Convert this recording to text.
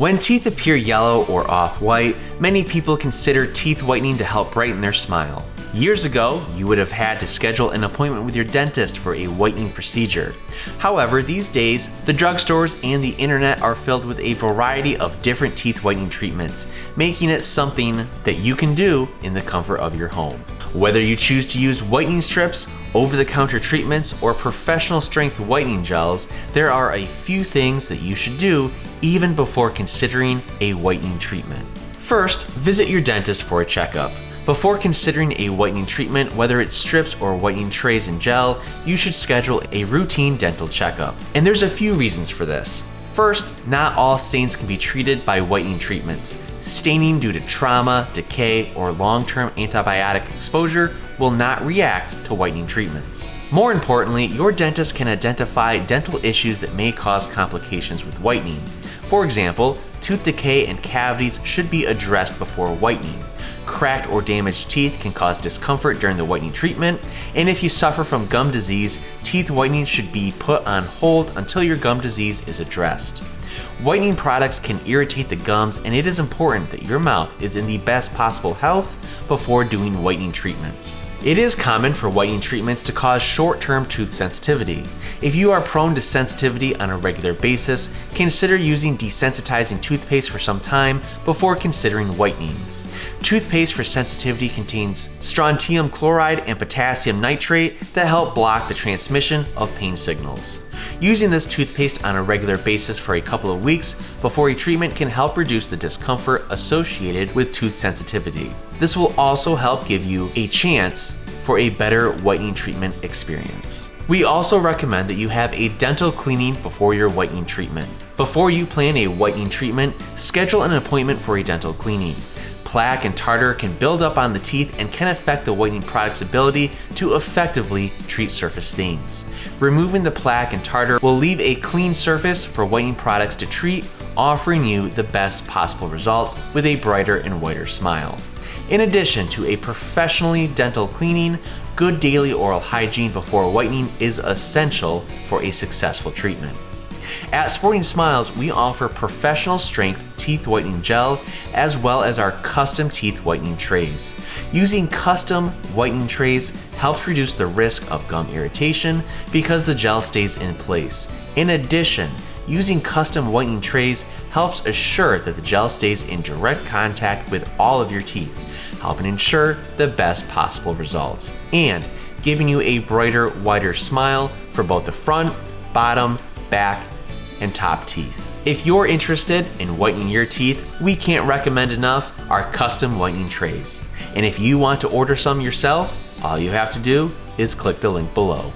When teeth appear yellow or off-white, many people consider teeth whitening to help brighten their smile. Years ago, you would have had to schedule an appointment with your dentist for a whitening procedure. However, these days, the drugstores and the internet are filled with a variety of different teeth whitening treatments, making it something that you can do in the comfort of your home. Whether you choose to use whitening strips, over-the-counter treatments, or professional strength whitening gels, there are a few things that you should do even before considering a whitening treatment. First, visit your dentist for a checkup. Before considering a whitening treatment, whether it's strips or whitening trays and gel, you should schedule a routine dental checkup. And there's a few reasons for this. First, not all stains can be treated by whitening treatments. Staining due to trauma, decay, or long-term antibiotic exposure will not react to whitening treatments. More importantly, your dentist can identify dental issues that may cause complications with whitening. For example, tooth decay and cavities should be addressed before whitening. Cracked or damaged teeth can cause discomfort during the whitening treatment, and if you suffer from gum disease, teeth whitening should be put on hold until your gum disease is addressed. Whitening products can irritate the gums, and it is important that your mouth is in the best possible health before doing whitening treatments. It is common for whitening treatments to cause short-term tooth sensitivity. If you are prone to sensitivity on a regular basis, consider using desensitizing toothpaste for some time before considering whitening. Toothpaste for sensitivity contains strontium chloride and potassium nitrate that help block the transmission of pain signals. Using this toothpaste on a regular basis for a couple of weeks before a treatment can help reduce the discomfort associated with tooth sensitivity. This will also help give you a chance for a better whitening treatment experience. We also recommend that you have a dental cleaning before your whitening treatment. Before you plan a whitening treatment, schedule an appointment for a dental cleaning. Plaque and tartar can build up on the teeth and can affect the whitening product's ability to effectively treat surface stains. Removing the plaque and tartar will leave a clean surface for whitening products to treat, offering you the best possible results with a brighter and whiter smile. In addition to a professionally dental cleaning, good daily oral hygiene before whitening is essential for a successful treatment. At Sporting Smiles, we offer professional strength teeth whitening gel as well as our custom teeth whitening trays. Using custom whitening trays helps reduce the risk of gum irritation because the gel stays in place. In addition, using custom whitening trays helps assure that the gel stays in direct contact with all of your teeth, helping ensure the best possible results and giving you a brighter, whiter smile for both the front, bottom, back, and top teeth. If you're interested in whitening your teeth, we can't recommend enough our custom whitening trays. And if you want to order some yourself, all you have to do is click the link below.